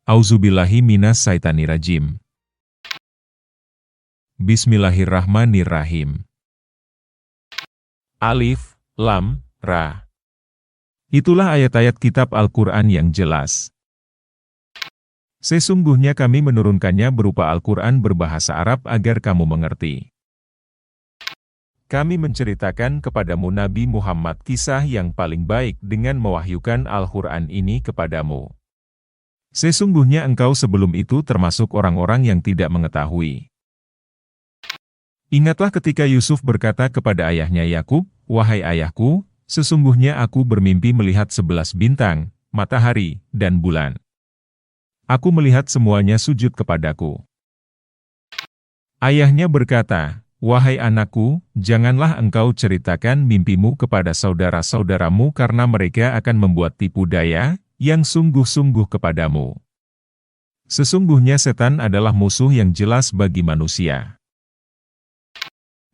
Auzubillahi minas syaitanirrajim. Bismillahirrahmanirrahim. Alif, Lam, Ra. Itulah ayat-ayat kitab Al-Quran yang jelas. Sesungguhnya kami menurunkannya berupa Al-Quran berbahasa Arab agar kamu mengerti. Kami menceritakan kepadamu Nabi Muhammad kisah yang paling baik dengan mewahyukan Al-Quran ini kepadamu. Sesungguhnya engkau sebelum itu termasuk orang-orang yang tidak mengetahui. Ingatlah ketika Yusuf berkata kepada ayahnya Yakub, "Wahai ayahku, sesungguhnya aku bermimpi melihat 11 bintang, matahari, dan bulan. Aku melihat semuanya sujud kepadaku." Ayahnya berkata, "Wahai anakku, janganlah engkau ceritakan mimpimu kepada saudara-saudaramu karena mereka akan membuat tipu daya yang sungguh-sungguh kepadamu. Sesungguhnya setan adalah musuh yang jelas bagi manusia.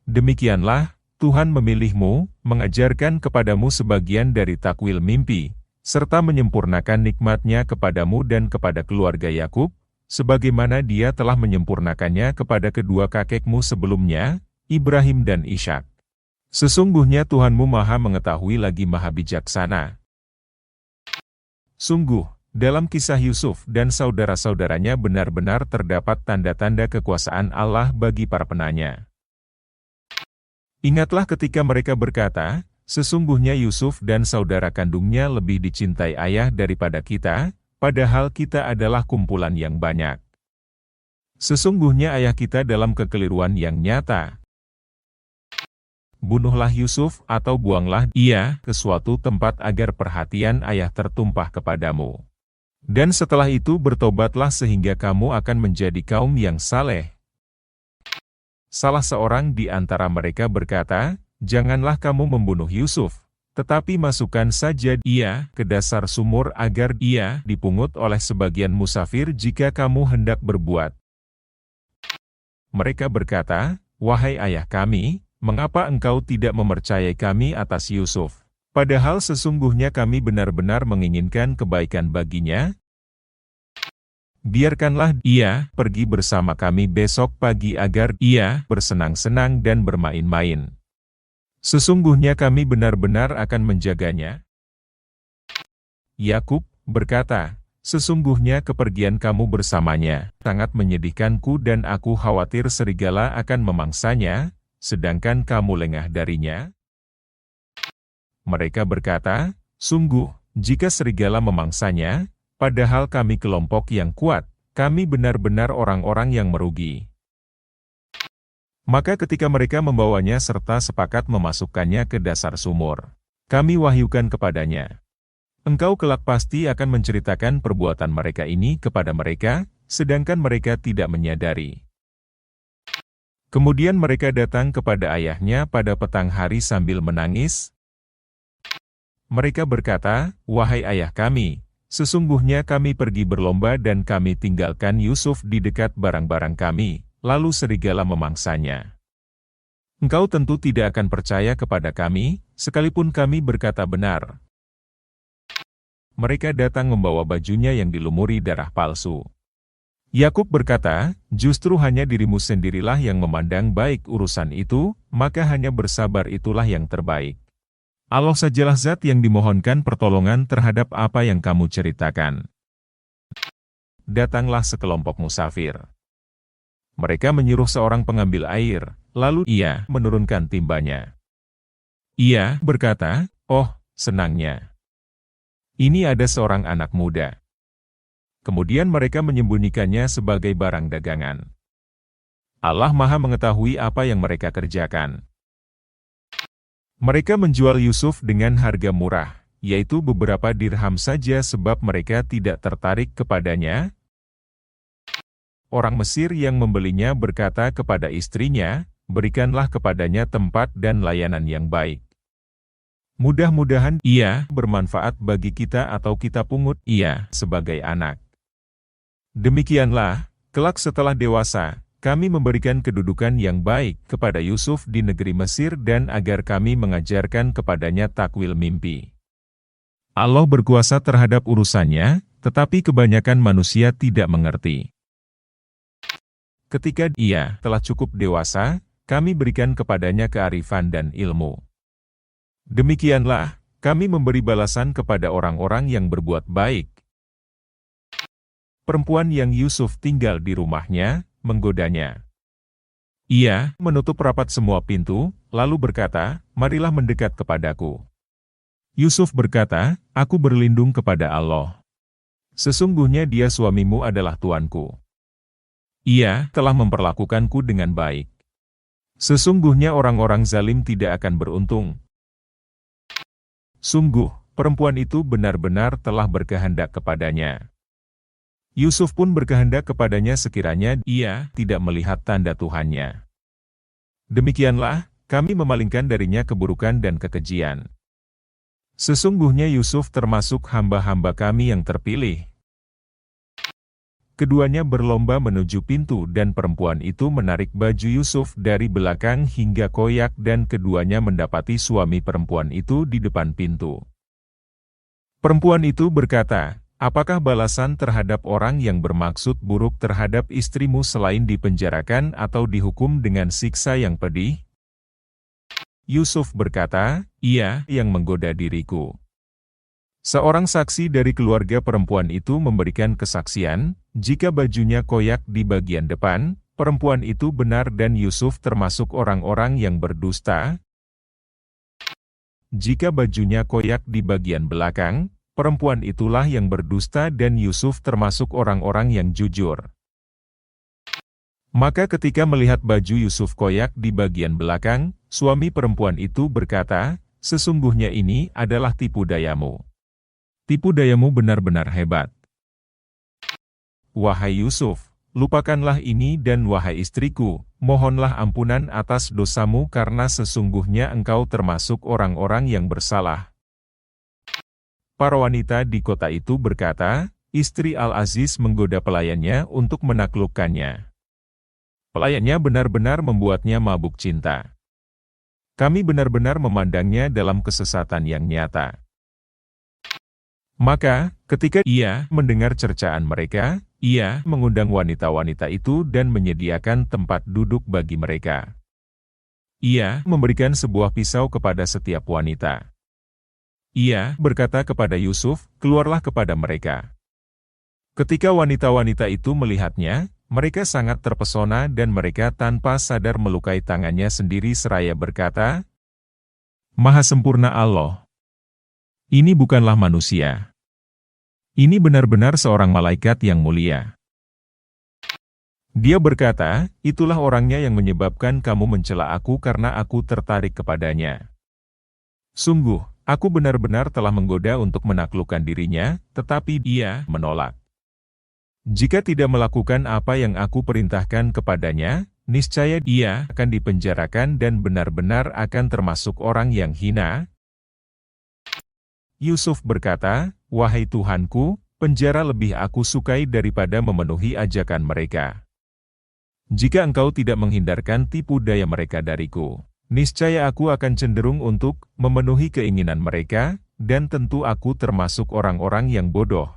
Demikianlah, Tuhan memilihmu, mengajarkan kepadamu sebagian dari takwil mimpi, serta menyempurnakan nikmat-Nya kepadamu dan kepada keluarga Yakub, sebagaimana Dia telah menyempurnakannya kepada kedua kakekmu sebelumnya, Ibrahim dan Ishak. Sesungguhnya Tuhanmu Maha Mengetahui lagi Maha Bijaksana." Sungguh, dalam kisah Yusuf dan saudara-saudaranya benar-benar terdapat tanda-tanda kekuasaan Allah bagi para penanya. Ingatlah ketika mereka berkata, "Sesungguhnya Yusuf dan saudara kandungnya lebih dicintai ayah daripada kita, padahal kita adalah kumpulan yang banyak. Sesungguhnya ayah kita dalam kekeliruan yang nyata. Bunuhlah Yusuf atau buanglah ia ke suatu tempat agar perhatian ayah tertumpah kepadamu. Dan setelah itu bertobatlah sehingga kamu akan menjadi kaum yang saleh." Salah seorang di antara mereka berkata, "Janganlah kamu membunuh Yusuf, tetapi masukkan saja ia ke dasar sumur agar ia dipungut oleh sebagian musafir jika kamu hendak berbuat." Mereka berkata, "Wahai ayah kami, mengapa engkau tidak mempercayai kami atas Yusuf? Padahal sesungguhnya kami benar-benar menginginkan kebaikan baginya. Biarkanlah ia pergi bersama kami besok pagi agar ia bersenang-senang dan bermain-main. Sesungguhnya kami benar-benar akan menjaganya." Yakub berkata, "Sesungguhnya kepergian kamu bersamanya sangat menyedihkanku dan aku khawatir serigala akan memangsanya, sedangkan kamu lengah darinya." Mereka berkata, "Sungguh, jika serigala memangsanya, padahal kami kelompok yang kuat, kami benar-benar orang-orang yang merugi." Maka ketika mereka membawanya serta sepakat memasukkannya ke dasar sumur, kami wahyukan kepadanya, "Engkau kelak pasti akan menceritakan perbuatan mereka ini kepada mereka, sedangkan mereka tidak menyadari." Kemudian mereka datang kepada ayahnya pada petang hari sambil menangis. Mereka berkata, "Wahai ayah kami, sesungguhnya kami pergi berlomba dan kami tinggalkan Yusuf di dekat barang-barang kami, lalu serigala memangsanya. Engkau tentu tidak akan percaya kepada kami, sekalipun kami berkata benar." Mereka datang membawa bajunya yang dilumuri darah palsu. Yakub berkata, "Justru hanya dirimu sendirilah yang memandang baik urusan itu, maka hanya bersabar itulah yang terbaik. Allah sajalah zat yang dimohonkan pertolongan terhadap apa yang kamu ceritakan." Datanglah sekelompok musafir. Mereka menyuruh seorang pengambil air, lalu ia menurunkan timbanya. Ia berkata, "Oh, senangnya. Ini ada seorang anak muda." Kemudian mereka menyembunyikannya sebagai barang dagangan. Allah Maha Mengetahui apa yang mereka kerjakan. Mereka menjual Yusuf dengan harga murah, yaitu beberapa dirham saja sebab mereka tidak tertarik kepadanya. Orang Mesir yang membelinya berkata kepada istrinya, "Berikanlah kepadanya tempat dan layanan yang baik. Mudah-mudahan ia bermanfaat bagi kita atau kita pungut ia sebagai anak. Demikianlah, kelak setelah dewasa, kami memberikan kedudukan yang baik kepada Yusuf di negeri Mesir dan agar kami mengajarkan kepadanya takwil mimpi. Allah berkuasa terhadap urusannya, tetapi kebanyakan manusia tidak mengerti. Ketika ia telah cukup dewasa, kami berikan kepadanya kearifan dan ilmu. Demikianlah, kami memberi balasan kepada orang-orang yang berbuat baik. Perempuan yang Yusuf tinggal di rumahnya, menggodanya. Ia menutup rapat semua pintu, lalu berkata, "Marilah mendekat kepadaku." Yusuf berkata, "Aku berlindung kepada Allah. Sesungguhnya dia suamimu adalah tuanku. Ia telah memperlakukanku dengan baik. Sesungguhnya orang-orang zalim tidak akan beruntung. Sungguh, perempuan itu benar-benar telah berkehendak kepadanya." Yusuf pun berkehendak kepadanya sekiranya ia tidak melihat tanda Tuhannya. Demikianlah, kami memalingkan darinya keburukan dan kekejian. Sesungguhnya Yusuf termasuk hamba-hamba kami yang terpilih. Keduanya berlomba menuju pintu dan perempuan itu menarik baju Yusuf dari belakang hingga koyak dan keduanya mendapati suami perempuan itu di depan pintu. Perempuan itu berkata, "Apakah balasan terhadap orang yang bermaksud buruk terhadap istrimu selain dipenjarakan atau dihukum dengan siksa yang pedih?" Yusuf berkata, "Ia yang menggoda diriku." Seorang saksi dari keluarga perempuan itu memberikan kesaksian, jika bajunya koyak di bagian depan, perempuan itu benar dan Yusuf termasuk orang-orang yang berdusta. Jika bajunya koyak di bagian belakang, perempuan itulah yang berdusta dan Yusuf termasuk orang-orang yang jujur. Maka ketika melihat baju Yusuf koyak di bagian belakang, suami perempuan itu berkata, "Sesungguhnya ini adalah tipu dayamu. Tipu dayamu benar-benar hebat. Wahai Yusuf, lupakanlah ini dan wahai istriku, mohonlah ampunan atas dosamu karena sesungguhnya engkau termasuk orang-orang yang bersalah." Para wanita di kota itu berkata, "Istri Al-Aziz menggoda pelayannya untuk menaklukkannya. Pelayannya benar-benar membuatnya mabuk cinta. Kami benar-benar memandangnya dalam kesesatan yang nyata." Maka, ketika ia mendengar cercaan mereka, ia mengundang wanita-wanita itu dan menyediakan tempat duduk bagi mereka. Ia memberikan sebuah pisau kepada setiap wanita. Ia berkata kepada Yusuf, "Keluarlah kepada mereka." Ketika wanita-wanita itu melihatnya, mereka sangat terpesona dan mereka tanpa sadar melukai tangannya sendiri seraya berkata, "Maha sempurna Allah. Ini bukanlah manusia. Ini benar-benar seorang malaikat yang mulia." Dia berkata, "Itulah orangnya yang menyebabkan kamu mencela aku karena aku tertarik kepadanya. Sungguh, aku benar-benar telah menggoda untuk menaklukkan dirinya, tetapi dia menolak. Jika tidak melakukan apa yang aku perintahkan kepadanya, niscaya dia akan dipenjarakan dan benar-benar akan termasuk orang yang hina." Yusuf berkata, "Wahai Tuhanku, penjara lebih aku sukai daripada memenuhi ajakan mereka. Jika engkau tidak menghindarkan tipu daya mereka dariku, niscaya aku akan cenderung untuk memenuhi keinginan mereka, dan tentu aku termasuk orang-orang yang bodoh."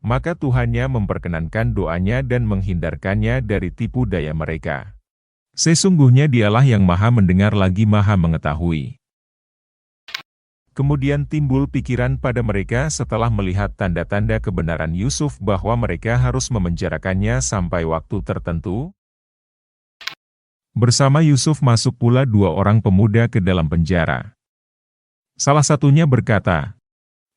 Maka Tuhannya memperkenankan doanya dan menghindarkannya dari tipu daya mereka. Sesungguhnya Dialah yang Maha Mendengar lagi Maha Mengetahui. Kemudian timbul pikiran pada mereka setelah melihat tanda-tanda kebenaran Yusuf bahwa mereka harus memenjarakannya sampai waktu tertentu. Bersama Yusuf masuk pula dua orang pemuda ke dalam penjara. Salah satunya berkata,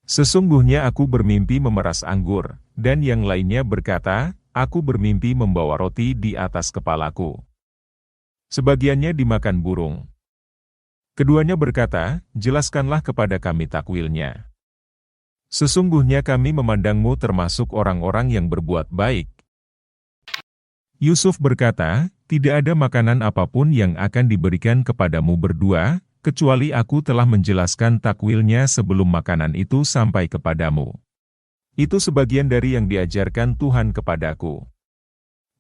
"Sesungguhnya aku bermimpi memeras anggur," dan yang lainnya berkata, "Aku bermimpi membawa roti di atas kepalaku. Sebagiannya dimakan burung." Keduanya berkata, "Jelaskanlah kepada kami takwilnya. Sesungguhnya kami memandangmu termasuk orang-orang yang berbuat baik." Yusuf berkata, "Tidak ada makanan apapun yang akan diberikan kepadamu berdua, kecuali aku telah menjelaskan takwilnya sebelum makanan itu sampai kepadamu. Itu sebagian dari yang diajarkan Tuhan kepadaku.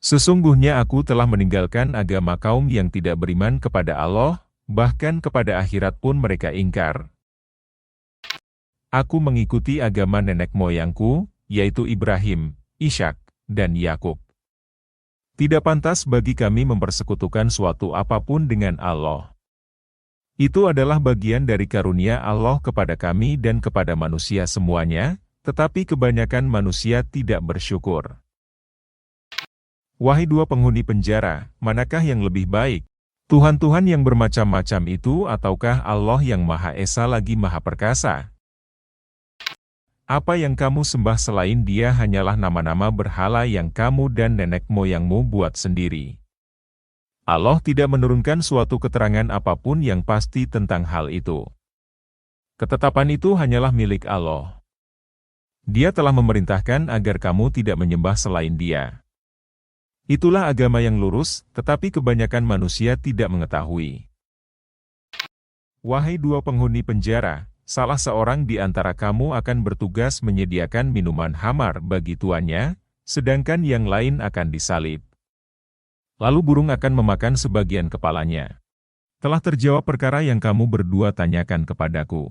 Sesungguhnya aku telah meninggalkan agama kaum yang tidak beriman kepada Allah, bahkan kepada akhirat pun mereka ingkar." Aku mengikuti agama nenek moyangku, yaitu Ibrahim, Ishak, dan Yakub. Tidak pantas bagi kami mempersekutukan suatu apapun dengan Allah. Itu adalah bagian dari karunia Allah kepada kami dan kepada manusia semuanya, tetapi kebanyakan manusia tidak bersyukur. Wahai dua penghuni penjara, manakah yang lebih baik? Tuhan-Tuhan yang bermacam-macam itu ataukah Allah yang Maha Esa lagi Maha Perkasa? Apa yang kamu sembah selain Dia hanyalah nama-nama berhala yang kamu dan nenek moyangmu buat sendiri. Allah tidak menurunkan suatu keterangan apapun yang pasti tentang hal itu. Ketetapan itu hanyalah milik Allah. Dia telah memerintahkan agar kamu tidak menyembah selain Dia. Itulah agama yang lurus, tetapi kebanyakan manusia tidak mengetahui. Wahai dua penghuni penjara, salah seorang di antara kamu akan bertugas menyediakan minuman hamar bagi tuannya, sedangkan yang lain akan disalib. Lalu burung akan memakan sebagian kepalanya. Telah terjawab perkara yang kamu berdua tanyakan kepadaku.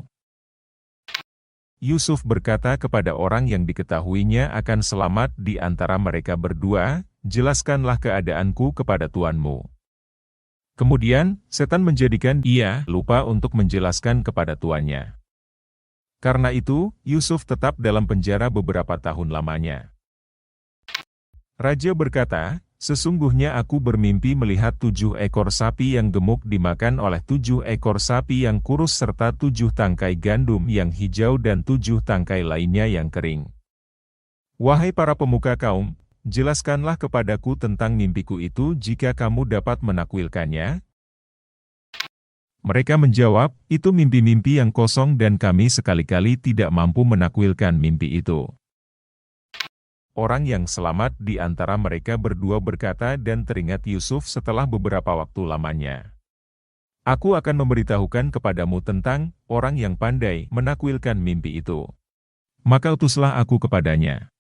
Yusuf berkata kepada orang yang diketahuinya akan selamat di antara mereka berdua, jelaskanlah keadaanku kepada tuanmu. Kemudian, setan menjadikan ia lupa untuk menjelaskan kepada tuannya. Karena itu, Yusuf tetap dalam penjara beberapa tahun lamanya. Raja berkata, sesungguhnya aku bermimpi melihat 7 ekor sapi yang gemuk dimakan oleh 7 ekor sapi yang kurus serta 7 tangkai gandum yang hijau dan 7 tangkai lainnya yang kering. Wahai para pemuka kaum, jelaskanlah kepadaku tentang mimpiku itu jika kamu dapat menakwilkannya. Mereka menjawab, itu mimpi-mimpi yang kosong dan kami sekali-kali tidak mampu menakwilkan mimpi itu. Orang yang selamat di antara mereka berdua berkata dan teringat Yusuf setelah beberapa waktu lamanya. Aku akan memberitahukan kepadamu tentang orang yang pandai menakwilkan mimpi itu. Maka utuslah aku kepadanya.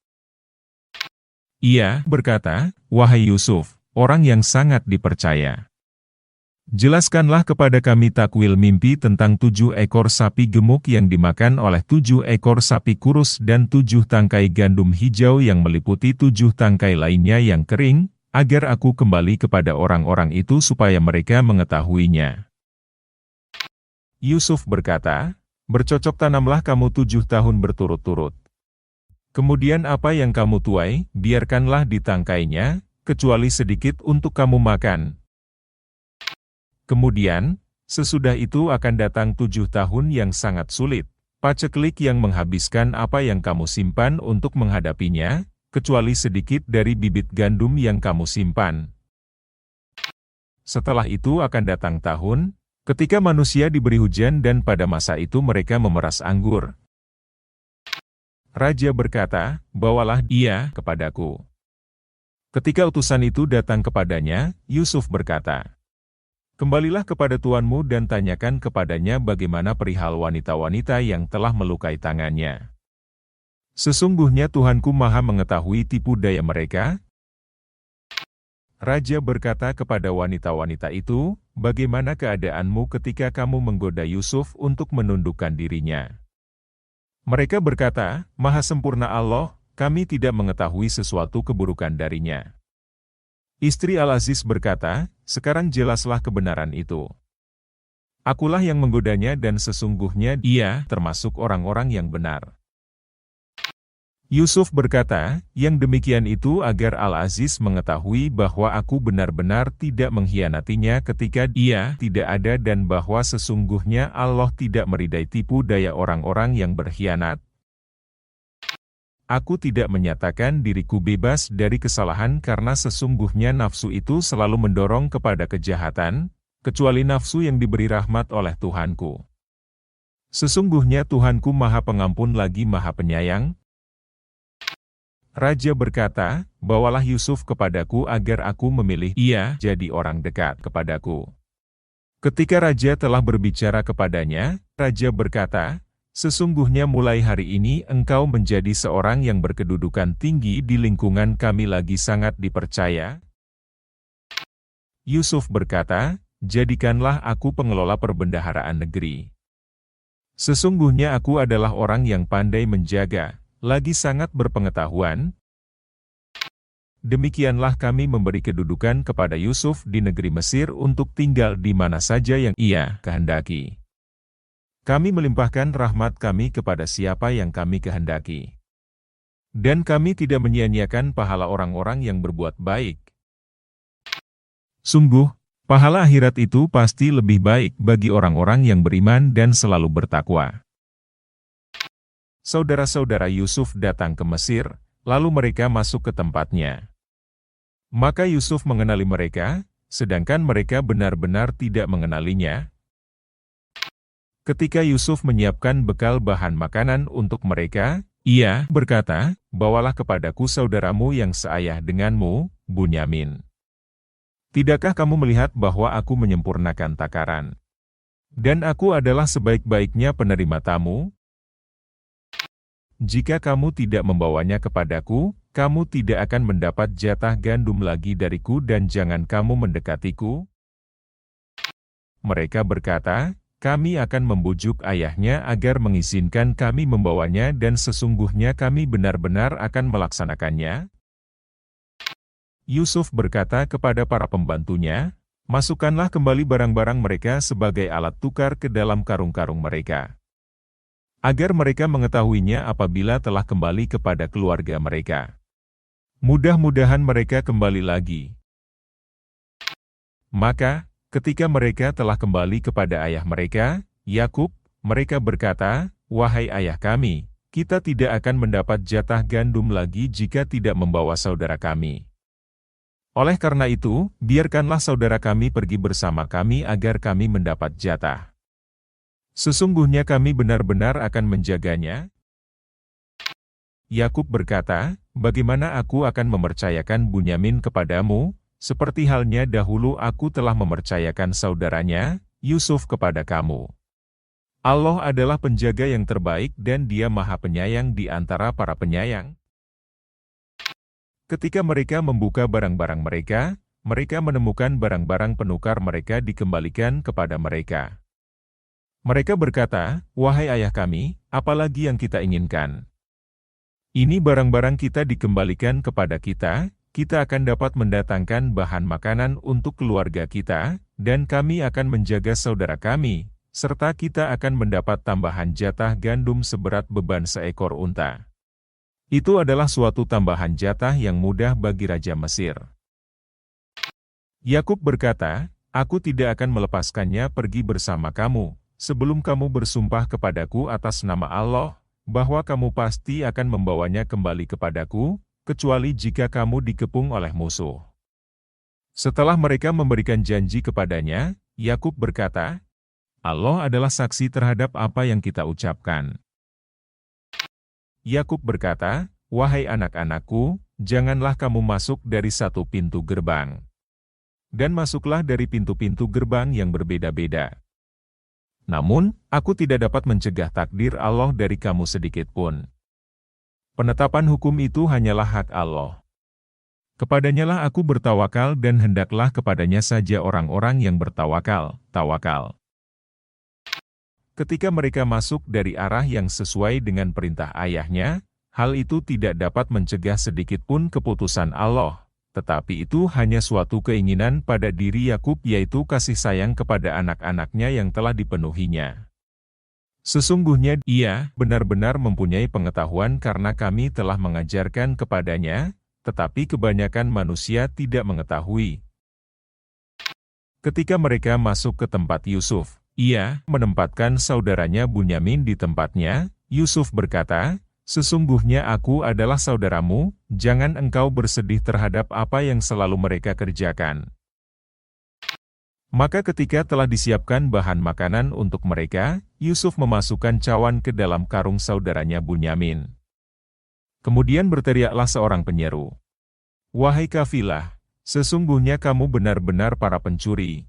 Ia berkata, wahai Yusuf, orang yang sangat dipercaya. Jelaskanlah kepada kami takwil mimpi tentang 7 ekor sapi gemuk yang dimakan oleh 7 ekor sapi kurus dan 7 tangkai gandum hijau yang meliputi 7 tangkai lainnya yang kering, agar aku kembali kepada orang-orang itu supaya mereka mengetahuinya. Yusuf berkata, bercocok tanamlah kamu 7 tahun berturut-turut. Kemudian apa yang kamu tuai, biarkanlah ditangkainya, kecuali sedikit untuk kamu makan. Kemudian, sesudah itu akan datang 7 tahun yang sangat sulit, paceklik yang menghabiskan apa yang kamu simpan untuk menghadapinya, kecuali sedikit dari bibit gandum yang kamu simpan. Setelah itu akan datang tahun, ketika manusia diberi hujan dan pada masa itu mereka memeras anggur. Raja berkata, bawalah dia kepadaku. Ketika utusan itu datang kepadanya, Yusuf berkata, kembalilah kepada tuanmu dan tanyakan kepadanya bagaimana perihal wanita-wanita yang telah melukai tangannya. Sesungguhnya Tuhanku Maha mengetahui tipu daya mereka. Raja berkata kepada wanita-wanita itu, bagaimana keadaanmu ketika kamu menggoda Yusuf untuk menundukkan dirinya? Mereka berkata, Maha sempurna Allah, kami tidak mengetahui sesuatu keburukan darinya. Istri Al-Aziz berkata, sekarang jelaslah kebenaran itu. Akulah yang menggodanya dan sesungguhnya dia termasuk orang-orang yang benar. Yusuf berkata, yang demikian itu agar Al-Aziz mengetahui bahwa aku benar-benar tidak mengkhianatinya ketika dia tidak ada dan bahwa sesungguhnya Allah tidak meridai tipu daya orang-orang yang berkhianat. Aku tidak menyatakan diriku bebas dari kesalahan karena sesungguhnya nafsu itu selalu mendorong kepada kejahatan, kecuali nafsu yang diberi rahmat oleh Tuhanku. Sesungguhnya Tuhanku Maha Pengampun lagi Maha Penyayang. Raja berkata, bawalah Yusuf kepadaku agar aku memilih ia jadi orang dekat kepadaku. Ketika Raja telah berbicara kepadanya, Raja berkata, sesungguhnya mulai hari ini engkau menjadi seorang yang berkedudukan tinggi di lingkungan kami lagi sangat dipercaya. Yusuf berkata, jadikanlah aku pengelola perbendaharaan negeri. Sesungguhnya aku adalah orang yang pandai menjaga, lagi sangat berpengetahuan. Demikianlah kami memberi kedudukan kepada Yusuf di negeri Mesir untuk tinggal di mana saja yang ia kehendaki. Kami melimpahkan rahmat kami kepada siapa yang kami kehendaki. Dan kami tidak menyia-nyiakan pahala orang-orang yang berbuat baik. Sungguh, pahala akhirat itu pasti lebih baik bagi orang-orang yang beriman dan selalu bertakwa. Saudara-saudara Yusuf datang ke Mesir, lalu mereka masuk ke tempatnya. Maka Yusuf mengenali mereka, sedangkan mereka benar-benar tidak mengenalinya. Ketika Yusuf menyiapkan bekal bahan makanan untuk mereka, ia berkata, "Bawalah kepadaku saudaramu yang seayah denganmu, Bunyamin. Tidakkah kamu melihat bahwa aku menyempurnakan takaran? Dan aku adalah sebaik-baiknya penerima tamu? Jika kamu tidak membawanya kepadaku, kamu tidak akan mendapat jatah gandum lagi dariku dan jangan kamu mendekatiku." Mereka berkata, "Kami akan membujuk ayahnya agar mengizinkan kami membawanya dan sesungguhnya kami benar-benar akan melaksanakannya." Yusuf berkata kepada para pembantunya, "Masukkanlah kembali barang-barang mereka sebagai alat tukar ke dalam karung-karung mereka, agar mereka mengetahuinya apabila telah kembali kepada keluarga mereka. Mudah-mudahan mereka kembali lagi." Maka, ketika mereka telah kembali kepada ayah mereka, Yakub, mereka berkata, "Wahai ayah kami, kita tidak akan mendapat jatah gandum lagi jika tidak membawa saudara kami. Oleh karena itu, biarkanlah saudara kami pergi bersama kami agar kami mendapat jatah. Sesungguhnya kami benar-benar akan menjaganya." Yakub berkata, "Bagaimana aku akan mempercayakan Bunyamin kepadamu, seperti halnya dahulu aku telah mempercayakan saudaranya, Yusuf kepada kamu. Allah adalah penjaga yang terbaik dan Dia Maha Penyayang di antara para penyayang." Ketika mereka membuka barang-barang mereka, mereka menemukan barang-barang penukar mereka dikembalikan kepada mereka. Mereka berkata, "Wahai ayah kami, apalagi yang kita inginkan? Ini barang-barang kita dikembalikan kepada kita, kita akan dapat mendatangkan bahan makanan untuk keluarga kita, dan kami akan menjaga saudara kami, serta kita akan mendapat tambahan jatah gandum seberat beban seekor unta." Itu adalah suatu tambahan jatah yang mudah bagi Raja Mesir. Yakub berkata, "Aku tidak akan melepaskannya pergi bersama kamu, sebelum kamu bersumpah kepadaku atas nama Allah, bahwa kamu pasti akan membawanya kembali kepadaku, kecuali jika kamu dikepung oleh musuh." Setelah mereka memberikan janji kepadanya, Yakub berkata, "Allah adalah saksi terhadap apa yang kita ucapkan." Yakub berkata, "Wahai anak-anakku, janganlah kamu masuk dari satu pintu gerbang, dan masuklah dari pintu-pintu gerbang yang berbeda-beda. Namun, aku tidak dapat mencegah takdir Allah dari kamu sedikit pun. Penetapan hukum itu hanyalah hak Allah. Kepadanyalah aku bertawakal dan hendaklah kepadanya saja orang-orang yang bertawakal, tawakal." Ketika mereka masuk dari arah yang sesuai dengan perintah ayahnya, hal itu tidak dapat mencegah sedikitpun keputusan Allah, tetapi itu hanya suatu keinginan pada diri Yakub yaitu kasih sayang kepada anak-anaknya yang telah dipenuhinya. Sesungguhnya ia benar-benar mempunyai pengetahuan karena kami telah mengajarkan kepadanya, tetapi kebanyakan manusia tidak mengetahui. Ketika mereka masuk ke tempat Yusuf, ia menempatkan saudaranya Bunyamin di tempatnya. Yusuf berkata, "Sesungguhnya aku adalah saudaramu, jangan engkau bersedih terhadap apa yang selalu mereka kerjakan." Maka ketika telah disiapkan bahan makanan untuk mereka, Yusuf memasukkan cawan ke dalam karung saudaranya Bunyamin. Kemudian berteriaklah seorang penyeru, "Wahai kafilah, sesungguhnya kamu benar-benar para pencuri."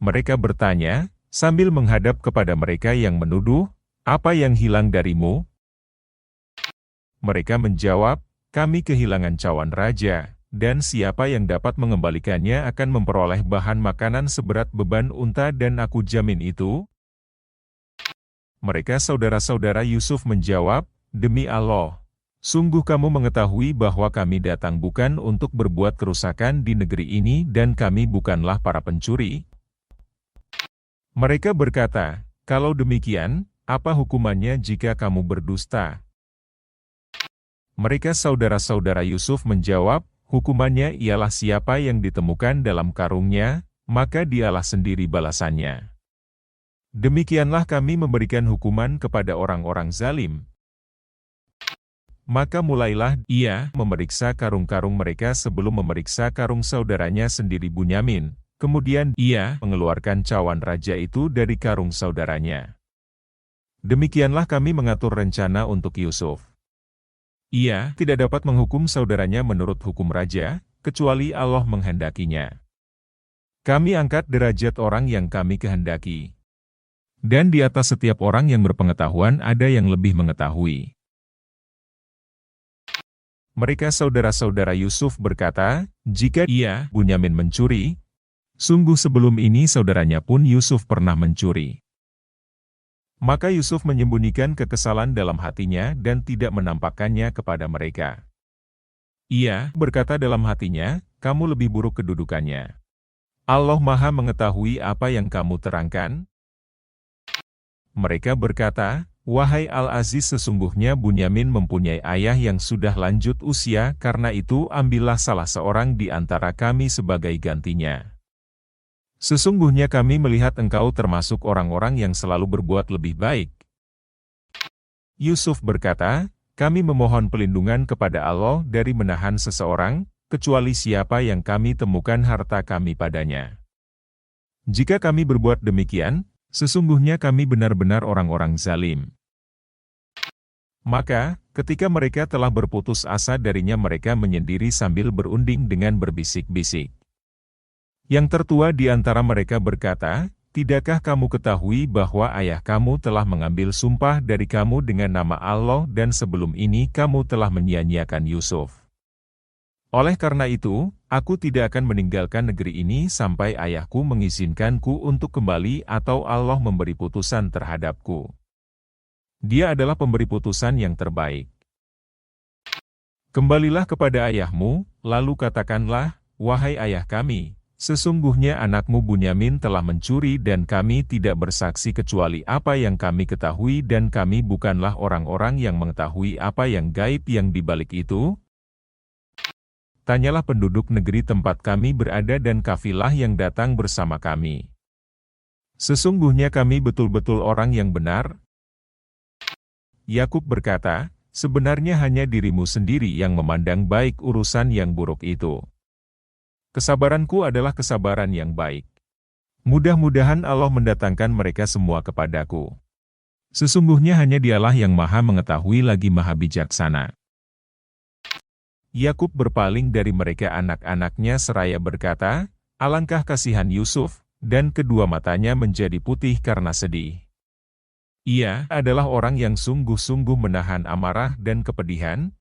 Mereka bertanya, sambil menghadap kepada mereka yang menuduh, "Apa yang hilang darimu?" Mereka menjawab, "Kami kehilangan cawan raja, dan siapa yang dapat mengembalikannya akan memperoleh bahan makanan seberat beban unta dan aku jamin itu." Mereka saudara-saudara Yusuf menjawab, "Demi Allah, sungguh kamu mengetahui bahwa kami datang bukan untuk berbuat kerusakan di negeri ini dan kami bukanlah para pencuri." Mereka berkata, "Kalau demikian, apa hukumannya jika kamu berdusta?" Mereka saudara-saudara Yusuf menjawab, "Hukumannya ialah siapa yang ditemukan dalam karungnya, maka dialah sendiri balasannya. Demikianlah kami memberikan hukuman kepada orang-orang zalim." Maka mulailah ia memeriksa karung-karung mereka sebelum memeriksa karung saudaranya sendiri Bunyamin. Kemudian ia mengeluarkan cawan raja itu dari karung saudaranya. Demikianlah kami mengatur rencana untuk Yusuf. Ia tidak dapat menghukum saudaranya menurut hukum raja, kecuali Allah menghendakinya. Kami angkat derajat orang yang kami kehendaki. Dan di atas setiap orang yang berpengetahuan ada yang lebih mengetahui. Mereka saudara-saudara Yusuf berkata, "Jika ia, Bunyamin, mencuri, sungguh sebelum ini saudaranya pun Yusuf pernah mencuri." Maka Yusuf menyembunyikan kekesalan dalam hatinya dan tidak menampakkannya kepada mereka. Ia berkata dalam hatinya, "Kamu lebih buruk kedudukannya. Allah Maha mengetahui apa yang kamu terangkan." Mereka berkata, "Wahai Al-Aziz, sesungguhnya Bunyamin mempunyai ayah yang sudah lanjut usia, karena itu ambillah salah seorang di antara kami sebagai gantinya. Sesungguhnya kami melihat engkau termasuk orang-orang yang selalu berbuat lebih baik." Yusuf berkata, "Kami memohon pelindungan kepada Allah dari menahan seseorang, kecuali siapa yang kami temukan harta kami padanya. Jika kami berbuat demikian, sesungguhnya kami benar-benar orang-orang zalim." Maka, ketika mereka telah berputus asa darinya, mereka menyendiri sambil berunding dengan berbisik-bisik. Yang tertua di antara mereka berkata, "Tidakkah kamu ketahui bahwa ayah kamu telah mengambil sumpah dari kamu dengan nama Allah dan sebelum ini kamu telah menyia-nyiakan Yusuf? Oleh karena itu, aku tidak akan meninggalkan negeri ini sampai ayahku mengizinkanku untuk kembali atau Allah memberi putusan terhadapku. Dia adalah pemberi putusan yang terbaik. Kembalilah kepada ayahmu, lalu katakanlah, 'Wahai ayah kami, sesungguhnya anakmu Bunyamin telah mencuri dan kami tidak bersaksi kecuali apa yang kami ketahui dan kami bukanlah orang-orang yang mengetahui apa yang gaib yang di balik itu. Tanyalah penduduk negeri tempat kami berada dan kafilah yang datang bersama kami. Sesungguhnya kami betul-betul orang yang benar.'" Yakub berkata, "Sebenarnya hanya dirimu sendiri yang memandang baik urusan yang buruk itu. Kesabaranku adalah kesabaran yang baik. Mudah-mudahan Allah mendatangkan mereka semua kepadaku. Sesungguhnya hanya Dialah yang Maha Mengetahui lagi Maha Bijaksana." Yakub berpaling dari mereka anak-anaknya seraya berkata, "Alangkah kasihan Yusuf," dan kedua matanya menjadi putih karena sedih. Ia adalah orang yang sungguh-sungguh menahan amarah dan kepedihan.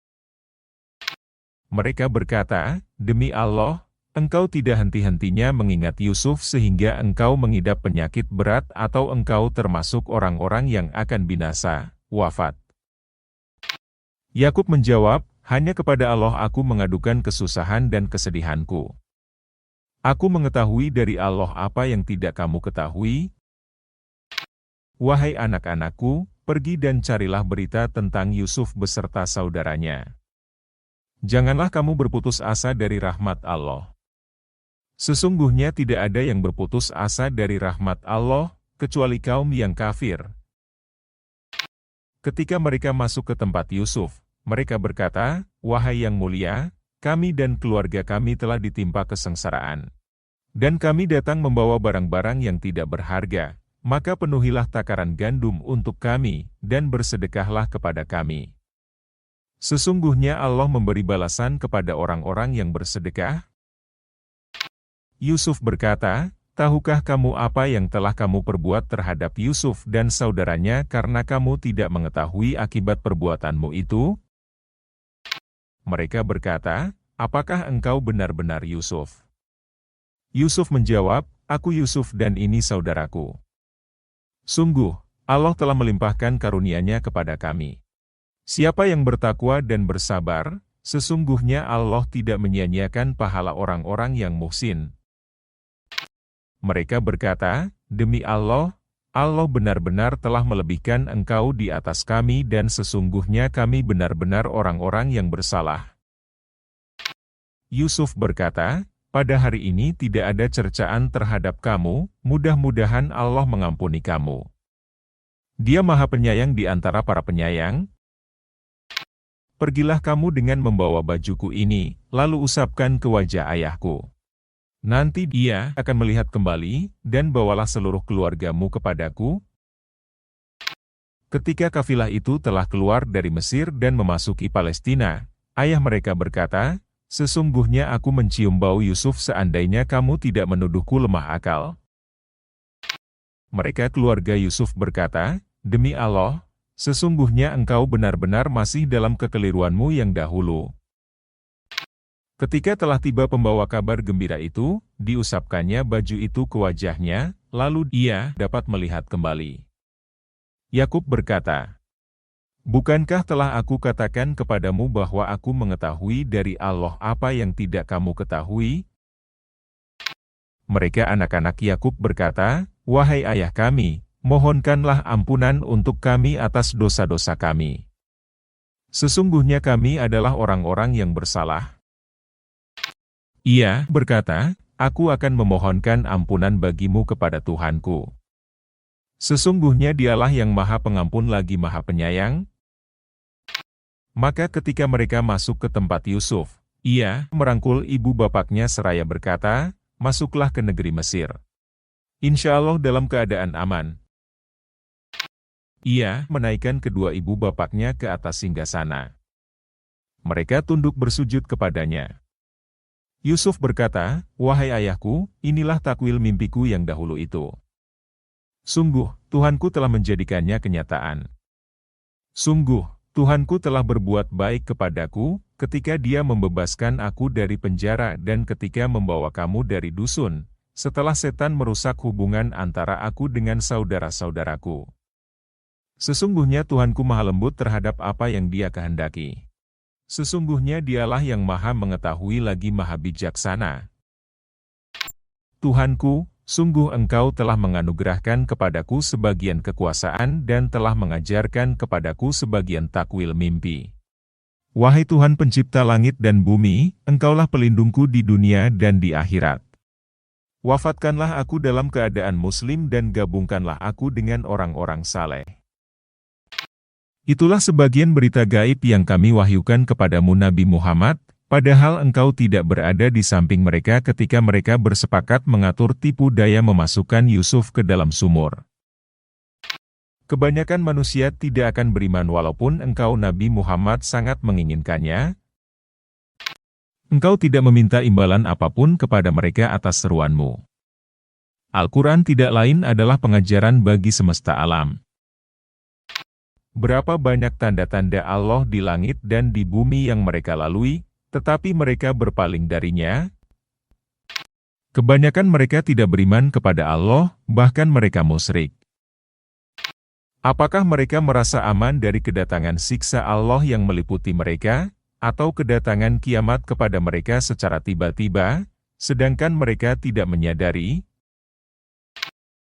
Mereka berkata, "Demi Allah, engkau tidak henti-hentinya mengingat Yusuf sehingga engkau mengidap penyakit berat atau engkau termasuk orang-orang yang akan binasa, wafat." Yakub menjawab, "Hanya kepada Allah aku mengadukan kesusahan dan kesedihanku. Aku mengetahui dari Allah apa yang tidak kamu ketahui. Wahai anak-anakku, pergi dan carilah berita tentang Yusuf beserta saudaranya. Janganlah kamu berputus asa dari rahmat Allah. Sesungguhnya tidak ada yang berputus asa dari rahmat Allah, kecuali kaum yang kafir." Ketika mereka masuk ke tempat Yusuf, mereka berkata, "Wahai yang mulia, kami dan keluarga kami telah ditimpa kesengsaraan. Dan kami datang membawa barang-barang yang tidak berharga. Maka penuhilah takaran gandum untuk kami, dan bersedekahlah kepada kami. Sesungguhnya Allah memberi balasan kepada orang-orang yang bersedekah." Yusuf berkata, "Tahukah kamu apa yang telah kamu perbuat terhadap Yusuf dan saudaranya karena kamu tidak mengetahui akibat perbuatanmu itu?" Mereka berkata, "Apakah engkau benar-benar Yusuf?" Yusuf menjawab, "Aku Yusuf dan ini saudaraku. Sungguh, Allah telah melimpahkan karunia-Nya kepada kami. Siapa yang bertakwa dan bersabar, sesungguhnya Allah tidak menyia-nyiakan pahala orang-orang yang muhsin. Mereka berkata, demi Allah, Allah benar-benar telah melebihkan engkau di atas kami dan sesungguhnya kami benar-benar orang-orang yang bersalah. Yusuf berkata, pada hari ini tidak ada cercaan terhadap kamu, mudah-mudahan Allah mengampuni kamu. Dia Maha Penyayang di antara para penyayang. Pergilah kamu dengan membawa bajuku ini, lalu usapkan ke wajah ayahku. Nanti dia akan melihat kembali, dan bawalah seluruh keluargamu kepadaku. Ketika kafilah itu telah keluar dari Mesir dan memasuki Palestina, ayah mereka berkata, sesungguhnya aku mencium bau Yusuf seandainya kamu tidak menuduhku lemah akal. Mereka keluarga Yusuf berkata, demi Allah, sesungguhnya engkau benar-benar masih dalam kekeliruanmu yang dahulu. Ketika telah tiba pembawa kabar gembira itu, diusapkannya baju itu ke wajahnya, lalu ia dapat melihat kembali. Yakub berkata, bukankah telah aku katakan kepadamu bahwa aku mengetahui dari Allah apa yang tidak kamu ketahui? Mereka anak-anak Yakub berkata, wahai ayah kami, mohonkanlah ampunan untuk kami atas dosa-dosa kami. Sesungguhnya kami adalah orang-orang yang bersalah. Ia berkata, aku akan memohonkan ampunan bagimu kepada Tuhanku. Sesungguhnya dialah yang Maha Pengampun lagi Maha Penyayang. Maka ketika mereka masuk ke tempat Yusuf, ia merangkul ibu bapaknya seraya berkata, masuklah ke negeri Mesir. Insya Allah dalam keadaan aman. Ia menaikkan kedua ibu bapaknya ke atas singgasana. Mereka tunduk bersujud kepadanya. Yusuf berkata, wahai ayahku, inilah takwil mimpiku yang dahulu itu. Sungguh, Tuhanku telah menjadikannya kenyataan. Sungguh, Tuhanku telah berbuat baik kepadaku, ketika Dia membebaskan aku dari penjara dan ketika membawa kamu dari dusun, setelah setan merusak hubungan antara aku dengan saudara-saudaraku. Sesungguhnya Tuhanku maha lembut terhadap apa yang Dia kehendaki. Sesungguhnya Dialah yang maha mengetahui lagi maha bijaksana. Tuhanku, sungguh Engkau telah menganugerahkan kepadaku sebagian kekuasaan dan telah mengajarkan kepadaku sebagian takwil mimpi. Wahai Tuhan pencipta langit dan bumi, Engkaulah pelindungku di dunia dan di akhirat. Wafatkanlah aku dalam keadaan muslim dan gabungkanlah aku dengan orang-orang saleh. Itulah sebagian berita gaib yang kami wahyukan kepadamu Nabi Muhammad, padahal engkau tidak berada di samping mereka ketika mereka bersepakat mengatur tipu daya memasukkan Yusuf ke dalam sumur. Kebanyakan manusia tidak akan beriman walaupun engkau Nabi Muhammad sangat menginginkannya. Engkau tidak meminta imbalan apapun kepada mereka atas seruanmu. Al-Quran tidak lain adalah pengajaran bagi semesta alam. Berapa banyak tanda-tanda Allah di langit dan di bumi yang mereka lalui, tetapi mereka berpaling darinya. Kebanyakan mereka tidak beriman kepada Allah, bahkan mereka musyrik. Apakah mereka merasa aman dari kedatangan siksa Allah yang meliputi mereka, atau kedatangan kiamat kepada mereka secara tiba-tiba, sedangkan mereka tidak menyadari?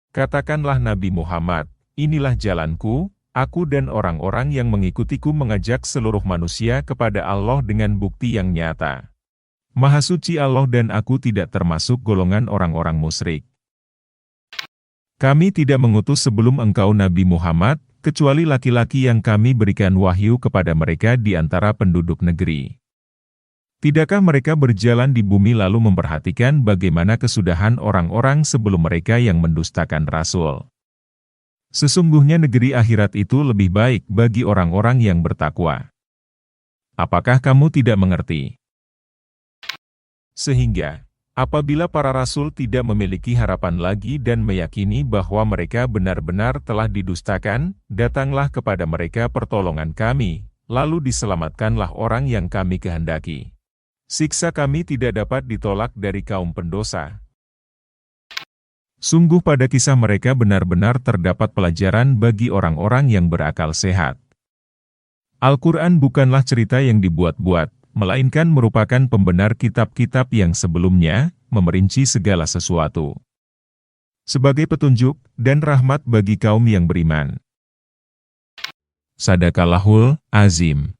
Katakanlah Nabi Muhammad, inilah jalanku, aku dan orang-orang yang mengikutiku mengajak seluruh manusia kepada Allah dengan bukti yang nyata. Maha suci Allah dan aku tidak termasuk golongan orang-orang musyrik. Kami tidak mengutus sebelum engkau Nabi Muhammad, kecuali laki-laki yang kami berikan wahyu kepada mereka di antara penduduk negeri. Tidakkah mereka berjalan di bumi lalu memperhatikan bagaimana kesudahan orang-orang sebelum mereka yang mendustakan Rasul? Sesungguhnya negeri akhirat itu lebih baik bagi orang-orang yang bertakwa. Apakah kamu tidak mengerti? Sehingga, apabila para rasul tidak memiliki harapan lagi dan meyakini bahwa mereka benar-benar telah didustakan, datanglah kepada mereka pertolongan kami, lalu diselamatkanlah orang yang kami kehendaki. Siksa kami tidak dapat ditolak dari kaum pendosa. Sungguh pada kisah mereka benar-benar terdapat pelajaran bagi orang-orang yang berakal sehat. Al-Quran bukanlah cerita yang dibuat-buat, melainkan merupakan pembenar kitab-kitab yang sebelumnya, memerinci segala sesuatu. Sebagai petunjuk dan rahmat bagi kaum yang beriman. Sadaqallahul Azim.